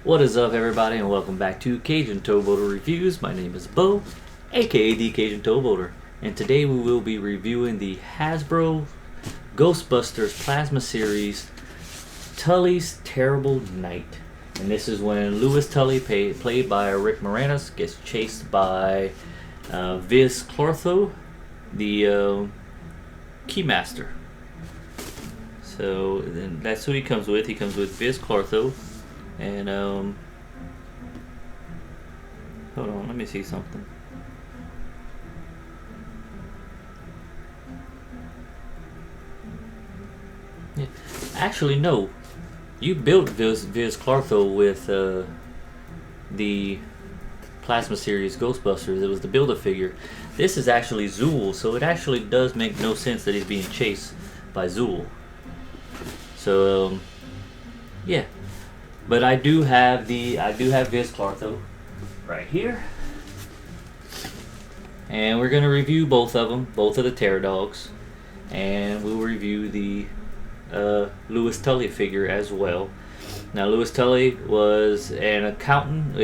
What is up, everybody, and welcome back to Cajun Towboater Reviews. My name is Bo, aka the Cajun Towboater, and today we will be reviewing the Hasbro Ghostbusters Plasma Series Tully's Terrible Night. And this is when Louis Tully, played by Rick Moranis, gets chased by Vinz Clortho, the Keymaster. So then that's who he comes with. He comes with Vinz Clortho. And hold on, let me see something. Yeah. Actually, no. You built Vinz Clortho with the Plasma Series Ghostbusters. It was the Build-A-Figure. This is actually Zuul, so it actually does make no sense that he's being chased by Zuul. So yeah. But I do have Vinz Clortho right here, and we're gonna review both of them, both of the Terror Dogs, and we'll review the Louis Tully figure as well. Now, Louis Tully is an accountant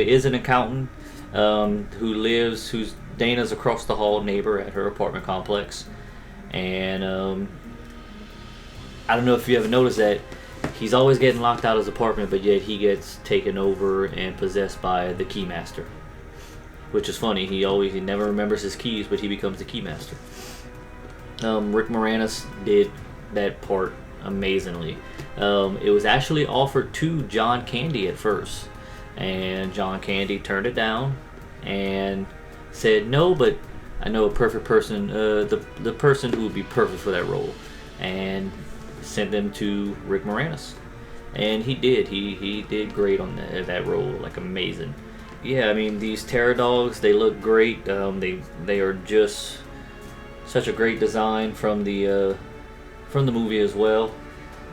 who's Dana's across the hall neighbor at her apartment complex, and I don't know if you ever noticed that. He's always getting locked out of his apartment, but yet he gets taken over and possessed by the Keymaster. Which is funny. He never remembers his keys, but he becomes the Keymaster. Rick Moranis did that part amazingly. It was actually offered to John Candy at first, and John Candy turned it down and said no, but I know a perfect person, the person who would be perfect for that role, and sent them to Rick Moranis, and he did. He did great on that role, like amazing. Yeah, I mean, these Terror Dogs, they look great. They are just such a great design from the movie as well.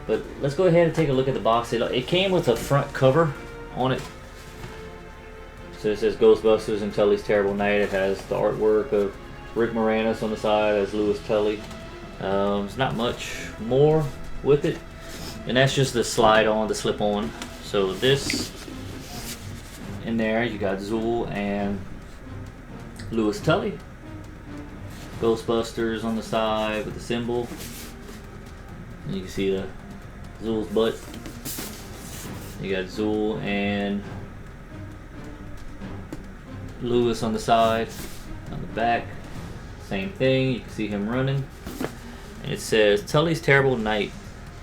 But let's go ahead and take a look at the box. It came with a front cover on it. So it says Ghostbusters and Tully's Terrible Night. It has the artwork of Rick Moranis on the side as Louis Tully. There's not much more with it, and that's just the slide on, the slip on. So this in there, you got Zuul and Louis Tully, Ghostbusters on the side with the symbol, and you can see the Zuul's butt. You got Zuul and Louis on the side. On the back, same thing, you can see him running. It says Tully's Terrible Night.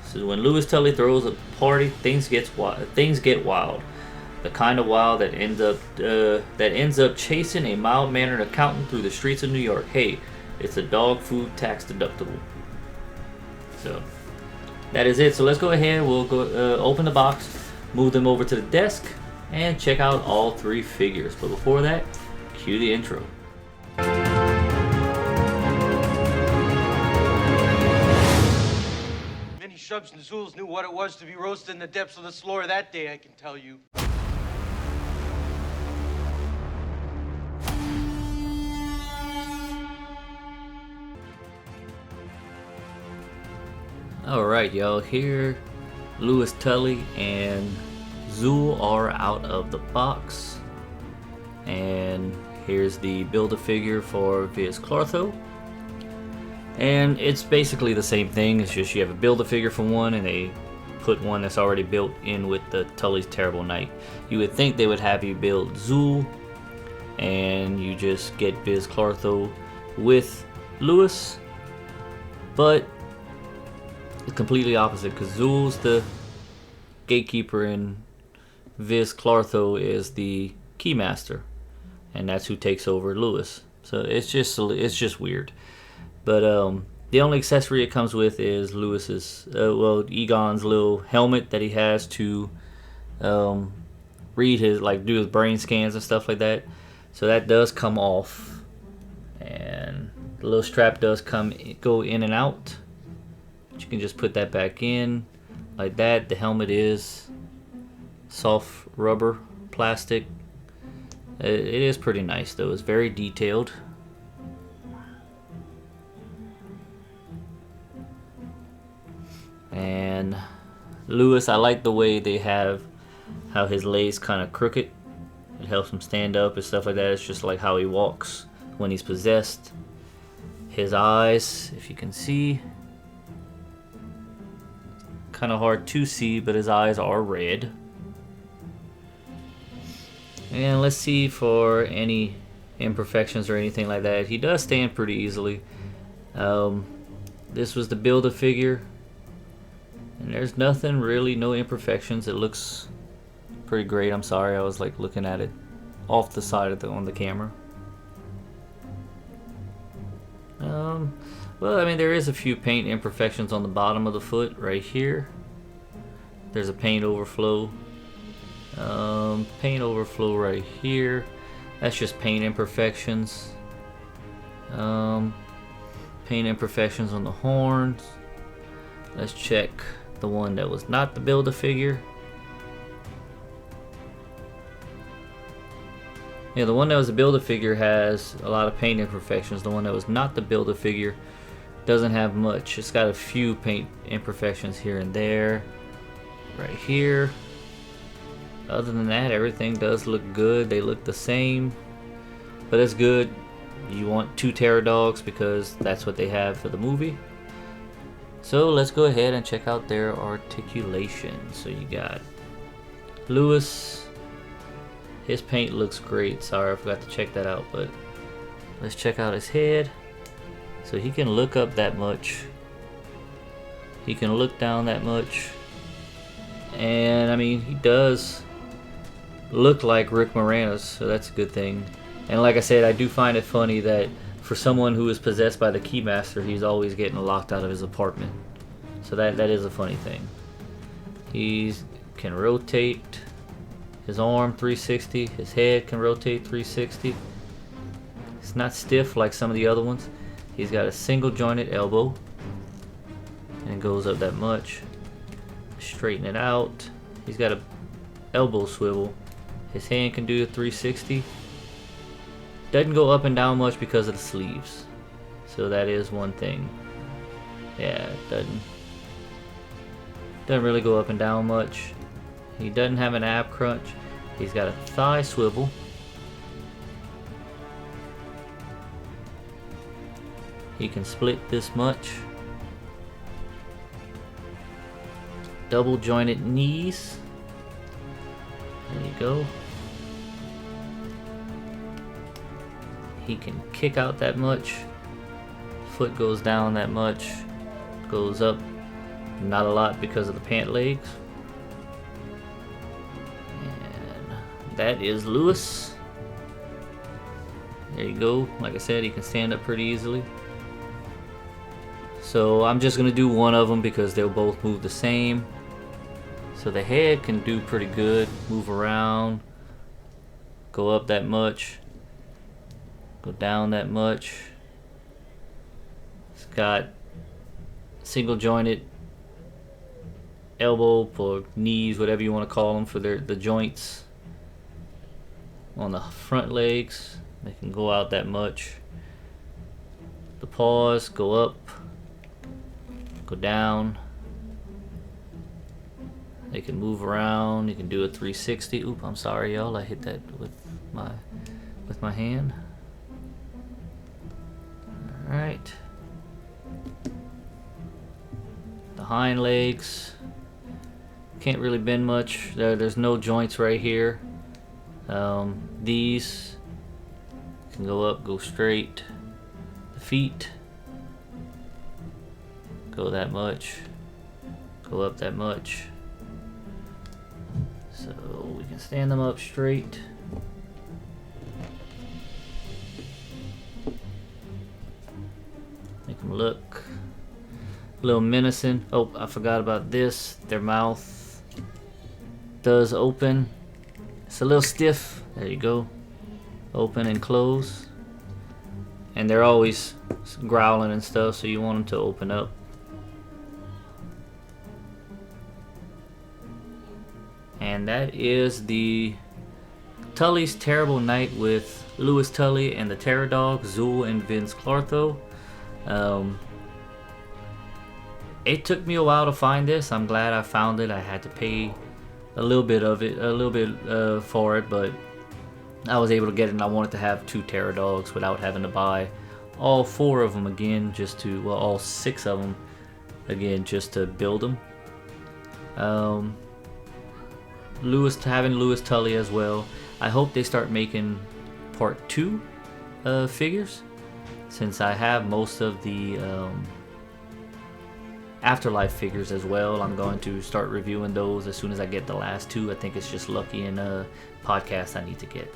So when Louis Tully throws a party, things get wild. The kind of wild that ends up chasing a mild-mannered accountant through the streets of New York. Hey, it's a dog food tax deductible. So that is it. So let's go ahead. We'll go open the box, move them over to the desk, and check out all three figures. But before that, cue the intro. Shubs and Zools knew what it was to be roasted in the depths of the floor that day, I can tell you. Alright, y'all, here Louis Tully and Zuul are out of the box. And here's the Build-A-Figure for Vinz Clortho. And it's basically the same thing. It's just you have a Build-A-Figure for one, and they put one that's already built in with the Tully's Terrible Night. You would think they would have you build Zuul, and you just get Vinz Clortho with Louis, but it's completely opposite, because Zuul's the gatekeeper and Vinz Clortho is the Keymaster, and that's who takes over Louis. So it's just weird. But the only accessory it comes with is Louis's, Egon's little helmet that he has to read his, do his brain scans and stuff like that. So that does come off, and the little strap does go in and out. But you can just put that back in like that. The helmet is soft rubber plastic. It is pretty nice though. It's very detailed. And Louis, I like the way they have how his legs kind of crooked. It helps him stand up and stuff like that. It's just like how he walks when he's possessed. His eyes, if you can see, kind of hard to see, but his eyes are red. And let's see for any imperfections or anything like that. He does stand pretty easily. This was the Build-A-Figure, and there's nothing really, no imperfections. It looks pretty great. I'm sorry, I was like looking at it off the side of on the camera. Well, I mean, there is a few paint imperfections on the bottom of the foot right here. There's a paint overflow. Paint overflow right here. That's just paint imperfections. Paint imperfections on the horns. Let's check the one that was not the Build-A-Figure. Yeah, the one that was the Build-A-Figure has a lot of paint imperfections. The one that was not the Build-A-Figure doesn't have much. It's got a few paint imperfections here and there. Right here. Other than that, everything does look good. They look the same. But it's good. You want 2 Terror Dogs because that's what they have for the movie. So let's go ahead and check out their articulation. So you got Lewis. His paint looks great. Sorry, I forgot to check that out. But let's check out his head. So he can look up that much. He can look down that much. And I mean, he does look like Rick Moranis, so that's a good thing. And like I said, I do find it funny that for someone who is possessed by the Keymaster, he's always getting locked out of his apartment. So that is a funny thing. He can rotate his arm 360. His head can rotate 360. It's not stiff like some of the other ones. He's got a single jointed elbow. And it goes up that much. Straighten it out. He's got a elbow swivel. His hand can do a 360. Doesn't go up and down much because of the sleeves. So that is one thing. Yeah, it doesn't really go up and down much. He doesn't have an ab crunch. He's got a thigh swivel. He can split this much. Double jointed knees. There you go. He can kick out that much. Foot goes down that much. Goes up not a lot because of the pant legs. And that is Lewis. There you go. Like I said, he can stand up pretty easily. So I'm just going to do one of them because they'll both move the same. So the head can do pretty good. Move around. Go up that much. Go down that much. It's got single jointed elbow or knees, whatever you want to call them, for the joints on the front legs. They can go out that much. The paws go up, go down. They can move around. You can do a 360. Oop, I'm sorry, y'all. I hit that with my hand. All right. The hind legs can't really bend much. There's no joints right here. These can go up, go straight. The feet go that much, go up that much. So we can stand them up straight. Make them look a little menacing. Oh, I forgot about this. Their mouth does open. It's a little stiff. There you go. Open and close. And they're always growling and stuff, so you want them to open up. And that is the Tully's Terrible Night with Louis Tully and the Terror Dog, Zuul and Vinz Clortho. It took me a while to find this. I'm glad I found it. I had to pay a little bit of it, for it, but I was able to get it, and I wanted to have 2 Terror Dogs without having to buy all 4 of them again, just to, well, all 6 of them again, just to build them. Having Lewis Tully as well. I hope they start making part 2 figures, since I have most of the Afterlife figures as well. I'm going to start reviewing those as soon as I get the last 2. I think it's just Lucky and Podcast I need to get.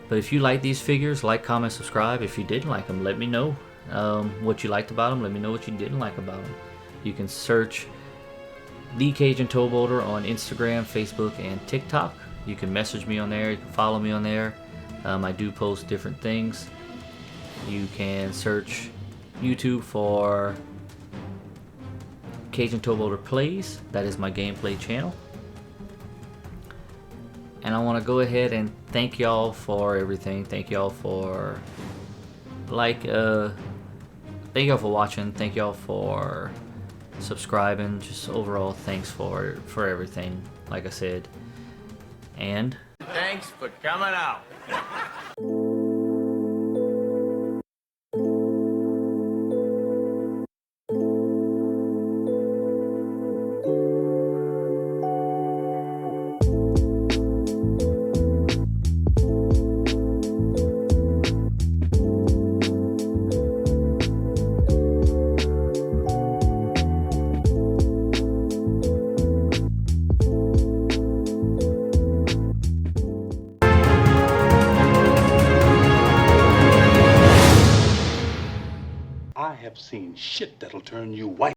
But if you like these figures, like, comment, subscribe. If you didn't like them, let me know what you liked about them. Let me know what you didn't like about them. You can search The Cajun Towboater on Instagram, Facebook, and TikTok. You can message me on there. You can follow me on there. I do post different things. You can search YouTube for Cajun Towboater Plays. That is my gameplay channel. And I want to go ahead and thank y'all for everything. Thank y'all for thank y'all for watching. Thank y'all for subscribing. Just overall, thanks for everything. Like I said, and thanks for coming out. I have seen shit that'll turn you white.